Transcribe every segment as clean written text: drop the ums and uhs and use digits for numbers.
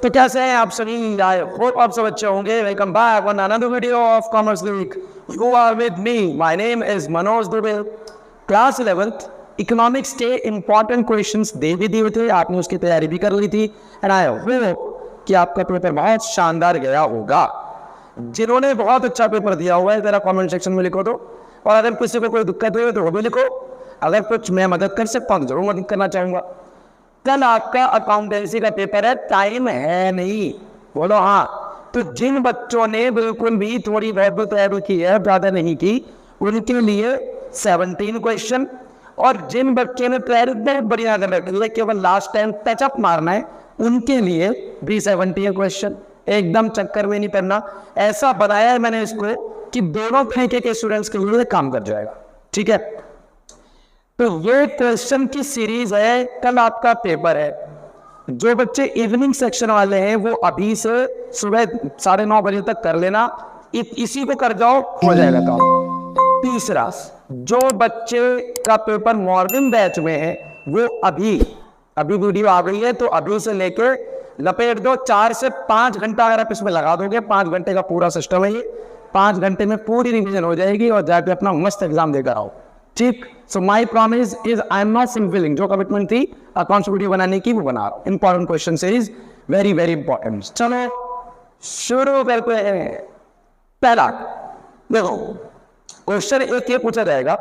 तो कैसे हैं आप सभी? आई होप आप सब अच्छे होंगे। Welcome back one another video of commerce week. You are with me, my name is Manoj Dubey. Class 11th economics के इंपॉर्टेंट क्वेश्चंस दे भी दिए थे, आपने उसकी तैयारी भी कर ली थी एंड आई होप कि आपका पेपर बहुत शानदार गया होगा। जिन्होंने बहुत अच्छा पेपर दिया हुआ है जरा कमेंट सेक्शन में लिखो तो, और अगर किसी को कोई दिक्कत हुई तो वो भी लिखो। अगर कुछ मैं मदद कर सकता हूँ तो जरूर मदद करना चाहूँगा। कल आपका अकाउंटेंसी का पेपर है, टाइम है नहीं, बोलो हाँ। तो जिन बच्चों ने बिल्कुल भी थोड़ी बहुत तैयारी की है, ज़्यादा नहीं की, उनके लिए 17 क्वेश्चन, और जिन बच्चों ने तैयारी बहुत बढ़िया कर रखी है, केवल लास्ट टाइम टचअप मारना है, उनके लिए भी 17 क्वेश्चन। एकदम चक्कर में नहीं पड़ना। ऐसा बनाया है मैंने इसको कि दोनों तरीके के स्टूडेंट्स के लिए काम कर जाएगा, ठीक है। तो ये क्वेश्चन की सीरीज है। कल आपका पेपर है। जो बच्चे इवनिंग सेक्शन वाले हैं वो अभी से सुबह 9:30 बजे तक कर लेना, इसी को कर जाओ, हो जाएगा काम। तीसरा, जो बच्चे का पेपर मॉर्निंग बैच में है वो अभी वीडियो आ गई है, तो अभी से लेकर लपेट दो। 4 से 5 घंटा अगर आप इसमें लगा दोगे, 5 घंटे का पूरा सिस्टम है ये। 5 घंटे में पूरी रिवीजन हो जाएगी और जाके अपना मस्त एग्जाम देकर आओ, ठीक। So my promise is I am not fulfilling. जो कमिटमेंट थी अकाउंट्स वीडियो बनाने की वो बना रहा हूँ। Important question series, very very important. चलो शुरू करते हैं। पहला देखो, क्वेश्चन एक ये पूछा जाएगा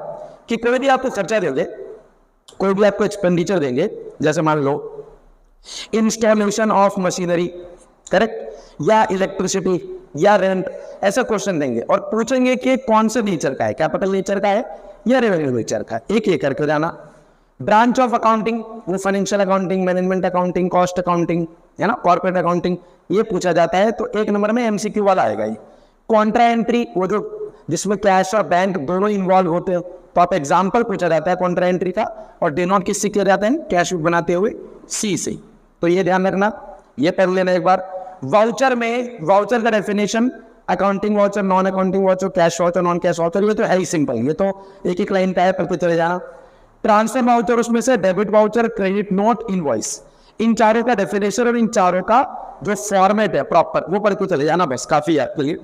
कि कोई भी आपको खर्चा देंगे, कोई भी आपको एक्सपेंडिचर देंगे, जैसे मान लो इंस्टॉलेशन ऑफ मशीनरी, करेक्ट, या इलेक्ट्रिसिटी या रेंट, ऐसा क्वेश्चन देंगे और पूछेंगे कि कौन से नेचर का है, कैपिटल नेचर का है या रेवेन्यू नेचर का। एक एक करके जाना। ब्रांच ऑफ अकाउंटिंग, वो financial accounting, management accounting, cost accounting, है ना, कॉर्पोरेट अकाउंटिंग, ये पूछा जाता है। तो 1 नंबर में एमसीक्यू वाला आएगा ये। कॉन्ट्रा एंट्री, वो जो जिसमें कैश और बैंक दोनों इन्वॉल्व होते हैं, तो आप एग्जाम्पल पूछा जाता है कॉन्ट्रा एंट्री का, और डिनोट किससे किया जाता है, कैश बुक बनाते हुए सी से। तो ये ध्यान रखना, ये पढ़ लेना एक बार। वाउचर में, वाउचर का definition, accounting voucher, non accounting voucher, cash voucher, non cash voucher, ये तो है ही सिंपल, ये तो एक एक लाइन का है, पर चले जाना। ट्रांसफर वाउचर, उसमें से debit voucher, credit note, invoice, इन चारों का डेफिनेशन और इन चारों का जो फॉर्मेट है प्रॉपर, वो पढ़ के चले जाना, बस काफी है आपके लिए।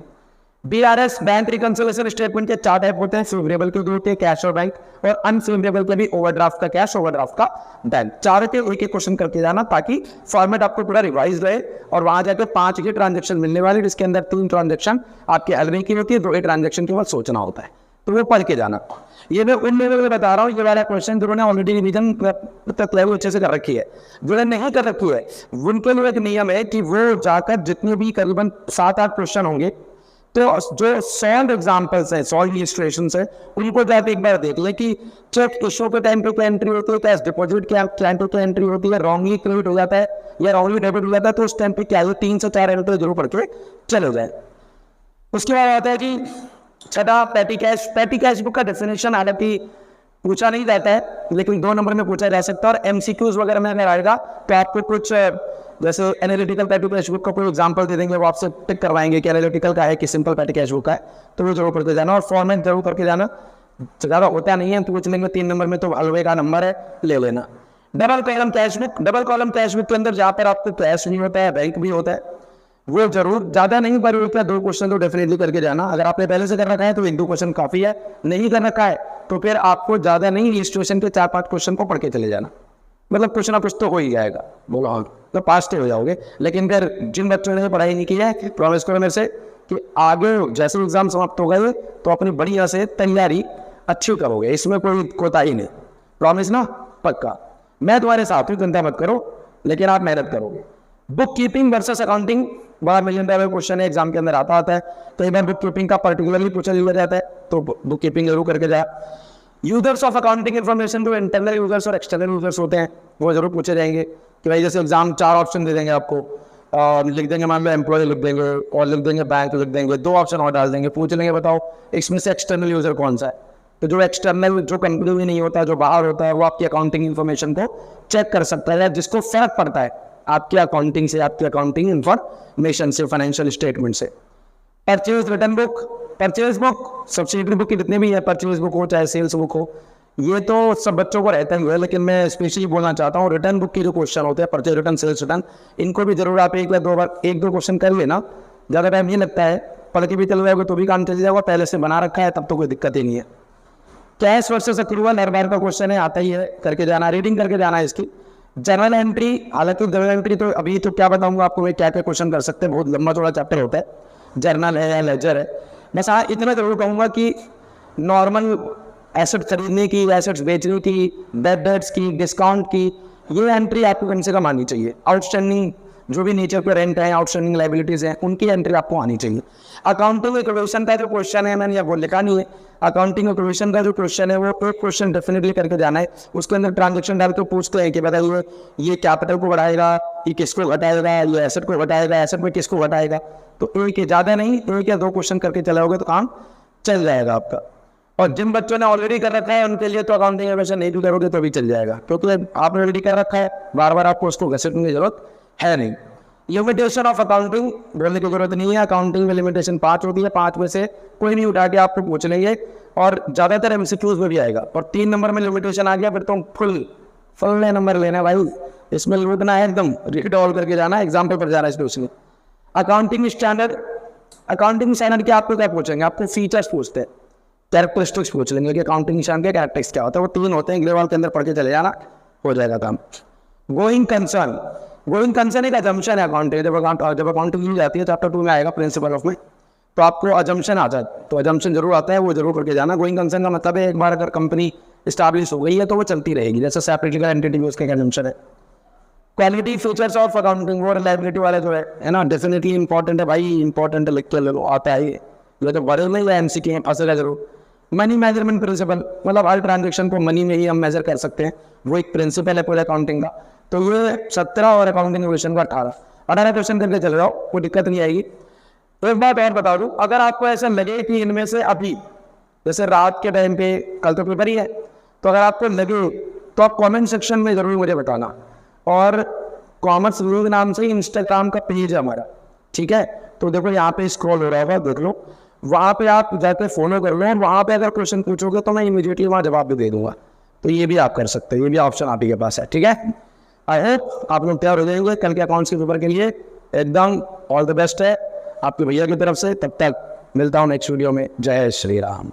बीआरएस, बैंक रिकंसिलिएशन स्टेटमेंट के 4 टाइप होते हैं, फेवरेबल के 2 कैश और बैंक, और अनफेवरेबल के भी ओवरड्राफ्ट का कैश, ओवरड्राफ्ट का बैंक। 4 के एक एक क्वेश्चन करके जाना ताकि फॉर्मेट आपको पूरा रिवाइज रहे, और वहां जाकर 5 की ट्रांजेक्शन मिलने वाली, जिसके अंदर 3 ट्रांजेक्शन आपके अलग की होती है, 2 ट्रांजेक्शन के बाद सोचना होता है, तो वो पढ़ के जाना। ये मैं उन लेवल में बता रहा हूँ, ये वाला क्वेश्चन जिन्होंने ऑलरेडी रिवीजन तक लेवल अच्छे से कर रखी है। जिन्होंने नहीं कर रखी है उनके लिए एक नियम है कि वो जाकर जितने भी करीबन 7-8 क्वेश्चन होंगे, तो जो सॉल्व एग्जाम्पल्स हैं, सॉल्व इलस्ट्रेशंस हैं, उनको जाकर एक बार देख ले कि चेक इशू के टाइम पे एंट्री होती है, कैश डिपॉजिट के टाइम पे एंट्री होती है, रॉन्गली क्रेडिट हो जाता है या रॉन्गली डेबिट हो जाता है, तो उस टाइम पे क्या 3 से 4 एंट्री जरूर पढ़ के चले जाए। उसके बाद आता है कि छठा, पेटी कैश। पेटी कैश बुक का डेफिनेशन हालांकि पूछा नहीं जाता है, लेकिन 2 नंबर में पूछा जा सकता है, और एमसीक्यूज वगैरह में आएगा तो आपको कुछ जैसे एनालिटिकल पेटी कैश बुक का कोई एग्जांपल दे देंगे, वो आपसे टिक करवाएंगे कि एनालिटिकल का है कि सिंपल पेटी कैश बुक का है, तो वो जरूर पढ़ते जाना और फॉर्मेट जरूर करके जाना। ज़्यादा होता नहीं है तो पूछ लेंगे 3 नंबर में, तो हलवे का नंबर है, ले लेना। Double column cash book, double column cash book के अंदर जहाँ पर आपको कैश नहीं होता है, बैंक भी होता है, वो जरूर, ज़्यादा नहीं पर 2 क्वेश्चन तो डेफिनेटली करके जाना। अगर आपने पहले से कर रखा है तो 1-2 क्वेश्चन काफ़ी है, नहीं कर रखा है तो फिर आपको ज़्यादा नहीं, इलस्ट्रेशन के 4-5 क्वेश्चन को पढ़ के चले जाना, मतलब कुछ ना कुछ तो हो ही जाएगा, बोलो हाँ, तो पास हो जाओगे। लेकिन फिर जिन बच्चों ने पढ़ाई नहीं की है, प्रॉमिस करो मेरे से कि आगे जैसे एग्जाम समाप्त हो गए तो अपनी बढ़िया से तैयारी अच्छी करोगे, इसमें कोई कोताही नहीं, प्रॉमिस ना, पक्का। मैं तुम्हारे साथ हूँ, चिंता मत करो, लेकिन आप मेहनत करोगे। बुक कीपिंग वर्सेस अकाउंटिंग, बड़ा मिलियन डॉलर क्वेश्चन है, एग्जाम के अंदर आता है। कई बार बुक कीपिंग का पर्टिकुलरली पूछा जाता है, तो बुक कीपिंग जरूर करके जाए। यूजर्स ऑफ अकाउंटिंग इन्फॉर्मेशन, जो इंटरनल यूजर्स और एक्सटर्नल यूजर्स होते हैं, वो जरूर पूछे जाएंगे कि भाई जैसे एग्जाम 4 ऑप्शन दे देंगे आपको, लिख देंगे, मान लो एम्प्लॉय लिख देंगे और लिख देंगे बैंक लिख देंगे, 2 ऑप्शन और डाल देंगे, पूछ लेंगे बताओ इसमें से एक्सटर्नल यूजर कौन सा है। तो जो एक्सटर्नल, जो कंपनी में नहीं होता है, जो बाहर होता है, वो आपकी अकाउंटिंग इन्फॉर्मेशन को चेक कर सकता है, जिसको फर्क पड़ता है आपकी अकाउंटिंग से, आपकी अकाउंटिंग इन्फॉर्मेशन से, फाइनेंशियल स्टेटमेंट से। Purchase return book, purchase book, subsidy book की जितने भी है, परचेज बुक हो चाहे सेल्स बुक हो, ये तो सब बच्चों को रहता ही है, लेकिन मैं स्पेशली बोलना चाहता हूँ रिटर्न बुक के जो क्वेश्चन होते हैं, परचेज रिटर्न, सेल्स रिटर्न, इनको भी जरूर आप एक या दो बार एक दो क्वेश्चन कर लेना। ज़्यादा टाइम नहीं लगता है, पढ़ के भी चल जाएगा तो भी काम चल जाएगा, पहले से बना रखा है तब तो कोई दिक्कत ही नहीं है। कैश वर्सेस अक्रूवल हर बार का क्वेश्चन है, आता ही है, करके जाना, रीडिंग करके जाना है इसकी। जनरल एंट्री, हालांकि जनरल एंट्री तो अभी तो क्या बताऊंगा आपको मैं, क्या क्या क्वेश्चन कर सकते हैं, बहुत लंबा चौड़ा चैप्टर होता है, जर्नल है या लेजर है। बस हाँ इतना जरूर कहूँगा कि नॉर्मल एसेट खरीदने की, एसेट्स बेचने की, डेट्स की, डिस्काउंट की, ये एंट्री आपको कम से कम आनी चाहिए। आउटस्टैंडिंग जो भी नेचर पे रेंट है, आउटस्टैंडिंग लाइबिलिटीज हैं, उनकी एंट्री आपको आनी चाहिए। अकाउंटिंग इक्वेशन का जो क्वेश्चन है, मैंने वो लिखा नहीं है, अकाउंटिंग इक्वेशन का जो क्वेश्चन है वो एक क्वेश्चन डेफिनेटली करके जाना है। उसके अंदर ट्रांजेक्शन डाल के पूछते हैं कि बताइए ये कैपिटल को बढ़ाएगा, ये किसको घटाएगा, ये एसेट को घटाएगा, एसेट में किसको घटाएगा। तो एक ज़्यादा नहीं, एक या दो क्वेश्चन करके चलाओगे तो काम चल जाएगा आपका। और जिन बच्चों ने ऑलरेडी कर रखा है उनके लिए तो अकाउंटिंग इक्वेशन नहीं भी करोगे तो भी चल जाएगा, क्योंकि आपने ऑलरेडी कर रखा है, बार बार आपको उसको घसीटने की जरूरत है नहीं। लिमिटेशन ऑफ अकाउंटिंग बोलने की जरूरत नहीं है, अकाउंटिंग में लिमिटेशन 5 होती है, 5 में से कोई नहीं उठा के आपको पूछ लेंगे और ज़्यादातर MCQs में भी आएगा। और 3 नंबर में लिमिटेशन आ गया फिर तो फुल नंबर लेना भाई, इसमें लूटना है एकदम, रीड ऑल करके जाना, एग्जाम्पल पर जाना है इसमें। अकाउंटिंग स्टैंडर्ड, अकाउंटिंग स्टैंडर्ड के आपको क्या पूछेंगे, आपको फीचर्स पूछते हैं, कैरेक्टरिस्टिक्स पूछ लेंगे कि अकाउंटिंग स्टैंडर्ड के कैरेक्टरिस्टिक्स क्या होता है, वो 3 होते हैं, ग्रेवाल के अंदर पढ़ के चले जाना, हो जाएगा काम। गोइंग कंसर्न एक अजम्पशन है अकाउंटिंग, जब अकाउंटिंग ली जाती है चैप्टर 2 में आएगा प्रिंसिपल ऑफ में, तो आपको अजम्पशन आ जाता है, तो अजम्पशन जरूर आता है, वो जरूर करके जाना। गोइंग कंसर्न का मतलब है एक बार अगर कंपनी इस्टेब्लिश हो गई है तो वो चलती रहेगी, जैसे सेपरेट लीगल एंटिटी में उसका अजम्पशन है। क्वालिटी फीचर्स ऑफ अकाउंटिंग, वो रिलायबिलिटी वाले जो है ना, डेफिनेटली इंपॉर्टेंट है भाई, इंपॉर्टेंट है, लिख के ले लो, आता है ये तो बड़े में MCQ है, फंसेगा जरूर। मनी मैनेजमेंट प्रिंसिपल, मतलब हर ट्रांजेक्शन को मनी में ही हम मेजर कर सकते हैं, वो एक प्रिंसिपल है पूरे अकाउंटिंग का। तो ये 17 और अकाउंटिंग क्वेश्चन का 18 क्वेश्चन करके चल रहा हो, कोई दिक्कत नहीं आएगी। तो एक बात और बता दूं, अगर आपको ऐसा लगे कि इनमें से अभी जैसे रात के टाइम पे, कल तो पेपर ही है, तो अगर आपको लगे तो आप कमेंट सेक्शन में ज़रूर मुझे बताना। और कॉमर्स व्लॉग नाम से इंस्टाग्राम का पेज है हमारा, ठीक है, तो देखो यहाँ पे स्क्रॉल हो रहा होगा, देख लो, वहाँ पे आप जाकर फॉलो कर लो, और वहाँ पे अगर क्वेश्चन पूछोगे तो मैं इमीडिएटली वहाँ जवाब भी दे दूंगा। तो ये भी आप कर सकते हो, ये भी ऑप्शन आप ही के पास है, ठीक है। आई होप आप लोग तैयार हो जाएंगे कल के अकाउंट्स के पेपर के लिए, एकदम ऑल द बेस्ट है आपके भैया की तरफ से। तब तक मिलता हूँ नेक्स्ट वीडियो में, जय श्री राम।